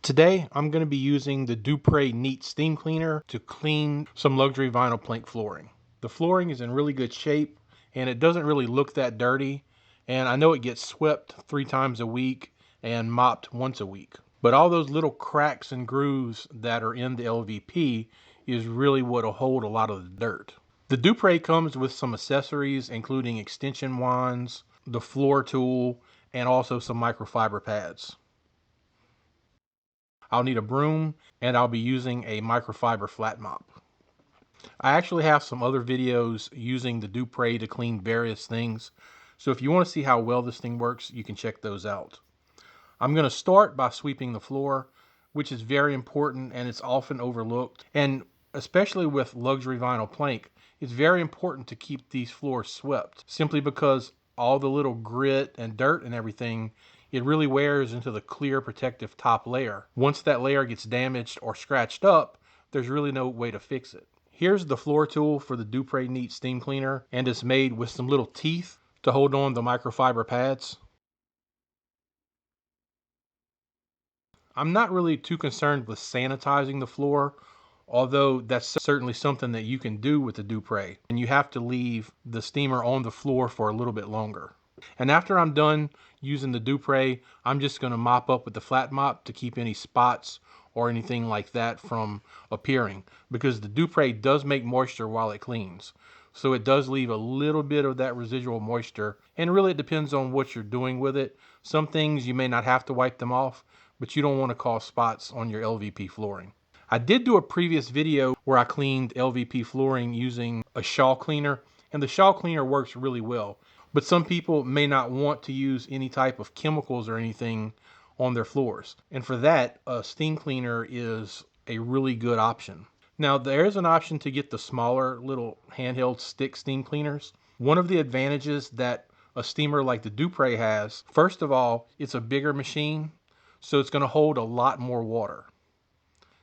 Today, I'm going to be using the Dupray Neat steam cleaner to clean some luxury vinyl plank flooring. The flooring is in really good shape and it doesn't really look that dirty. And I know it gets swept 3 times a week and mopped once a week. But all those little cracks and grooves that are in the LVP is really what'll hold a lot of the dirt. The Dupray comes with some accessories including extension wands, the floor tool, and also some microfiber pads. I'll need a broom, and I'll be using a microfiber flat mop. I actually have some other videos using the Dupray to clean various things, so if you want to see how well this thing works, you can check those out. I'm going to start by sweeping the floor, which is very important and it's often overlooked. And especially with luxury vinyl plank, it's very important to keep these floors swept, simply because all the little grit and dirt and everything, it really wears into the clear protective top layer. Once that layer gets damaged or scratched up, there's really no way to fix it. Here's the floor tool for the Dupray Neat steam cleaner, and it's made with some little teeth to hold on the microfiber pads. I'm not really too concerned with sanitizing the floor, although that's certainly something that you can do with the Dupray. And you have to leave the steamer on the floor for a little bit longer. And after I'm done using the Dupray, I'm just going to mop up with the flat mop to keep any spots or anything like that from appearing, because the Dupray does make moisture while it cleans. So it does leave a little bit of that residual moisture, and really it depends on what you're doing with it. Some things you may not have to wipe them off, but you don't want to cause spots on your LVP flooring. I did do a previous video where I cleaned LVP flooring using a shawl cleaner, and the shawl cleaner works really well. But some people may not want to use any type of chemicals or anything on their floors. And for that, a steam cleaner is a really good option. Now, there is an option to get the smaller little handheld stick steam cleaners. One of the advantages that a steamer like the Dupray has, first of all, it's a bigger machine, so it's going to hold a lot more water.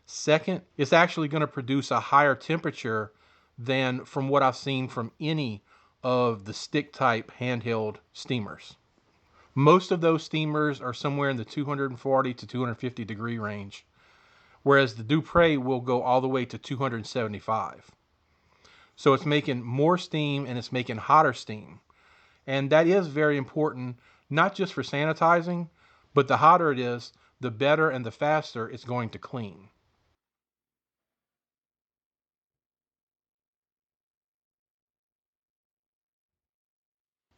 Second, it's actually going to produce a higher temperature than from what I've seen from any of the stick type handheld steamers. Most of those steamers are somewhere in the 240 to 250 degree range, whereas the Dupray will go all the way to 275. So it's making more steam and it's making hotter steam. And that is very important, not just for sanitizing, but the hotter it is, the better and the faster it's going to clean.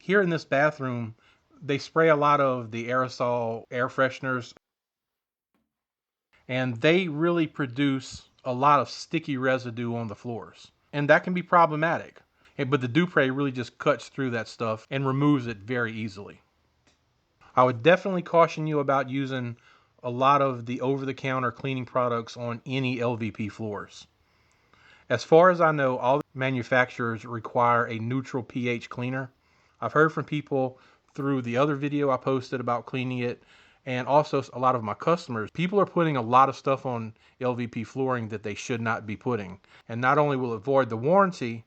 Here in this bathroom, they spray a lot of the aerosol air fresheners, and they really produce a lot of sticky residue on the floors. And that can be problematic. But the Dupray really just cuts through that stuff and removes it very easily. I would definitely caution you about using a lot of the over-the-counter cleaning products on any LVP floors. As far as I know, all manufacturers require a neutral pH cleaner. I've heard from people through the other video I posted about cleaning it, and also a lot of my customers. People are putting a lot of stuff on LVP flooring that they should not be putting. And not only will it void the warranty,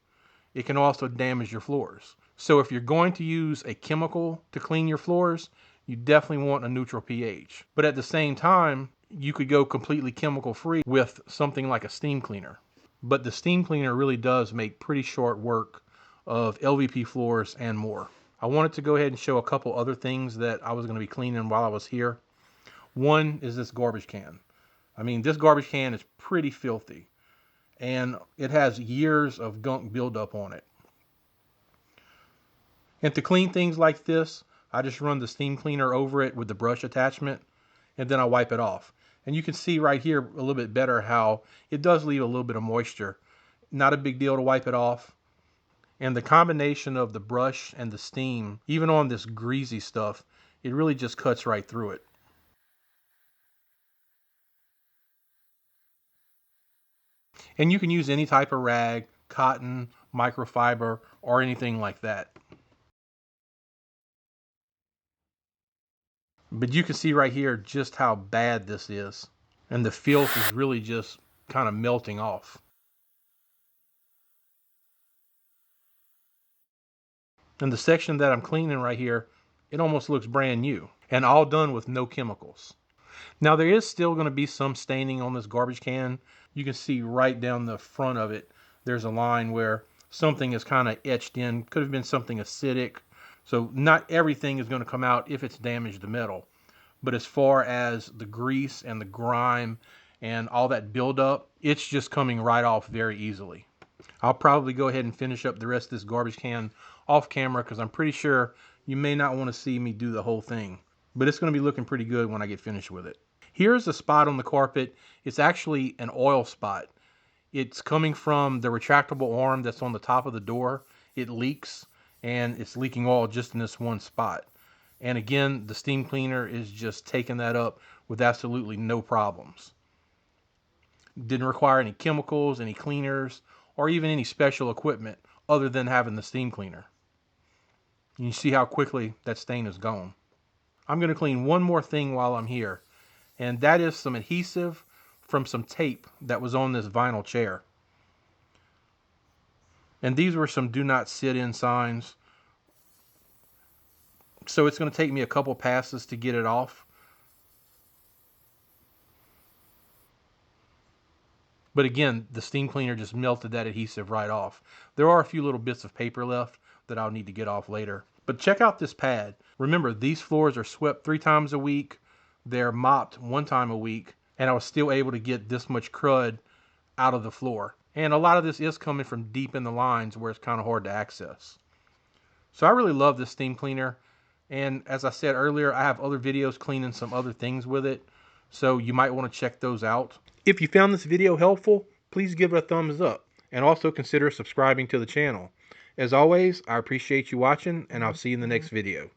it can also damage your floors. So if you're going to use a chemical to clean your floors, you definitely want a neutral pH. But at the same time, you could go completely chemical free with something like a steam cleaner. But the steam cleaner really does make pretty short work of LVP floors and more. I wanted to go ahead and show a couple other things that I was going to be cleaning while I was here. One is this garbage can. I mean, this garbage can is pretty filthy, and it has years of gunk buildup on it. And to clean things like this, I just run the steam cleaner over it with the brush attachment, and then I wipe it off. And you can see right here a little bit better how it does leave a little bit of moisture. Not a big deal to wipe it off. And the combination of the brush and the steam, even on this greasy stuff, it really just cuts right through it. And you can use any type of rag, cotton, microfiber, or anything like that. But you can see right here just how bad this is. And the filth is really just kind of melting off. And the section that I'm cleaning right here, it almost looks brand new. And all done with no chemicals. Now there is still going to be some staining on this garbage can. You can see right down the front of it, there's a line where something is kind of etched in. Could have been something acidic. So not everything is going to come out if it's damaged the metal. But as far as the grease and the grime and all that buildup, it's just coming right off very easily. I'll probably go ahead and finish up the rest of this garbage can off camera because I'm pretty sure you may not want to see me do the whole thing. But it's going to be looking pretty good when I get finished with it. Here's a spot on the carpet. It's actually an oil spot. It's coming from the retractable arm that's on the top of the door. It leaks, and it's leaking oil just in this one spot. And again, the steam cleaner is just taking that up with absolutely no problems. Didn't require any chemicals, any cleaners, or even any special equipment other than having the steam cleaner. You see how quickly that stain is gone. I'm going to clean one more thing while I'm here, and that is some adhesive from some tape that was on this vinyl chair. And these were some do not sit in signs. So it's going to take me a couple passes to get it off. But again, the steam cleaner just melted that adhesive right off. There are a few little bits of paper left that I'll need to get off later. But check out this pad. Remember, these floors are swept 3 times a week. They're mopped 1 time a week. And I was still able to get this much crud out of the floor. And a lot of this is coming from deep in the lines where it's kind of hard to access. So I really love this steam cleaner. And as I said earlier, I have other videos cleaning some other things with it. So you might want to check those out. If you found this video helpful, please give it a thumbs up. And also consider subscribing to the channel. As always, I appreciate you watching, and I'll see you in the next video.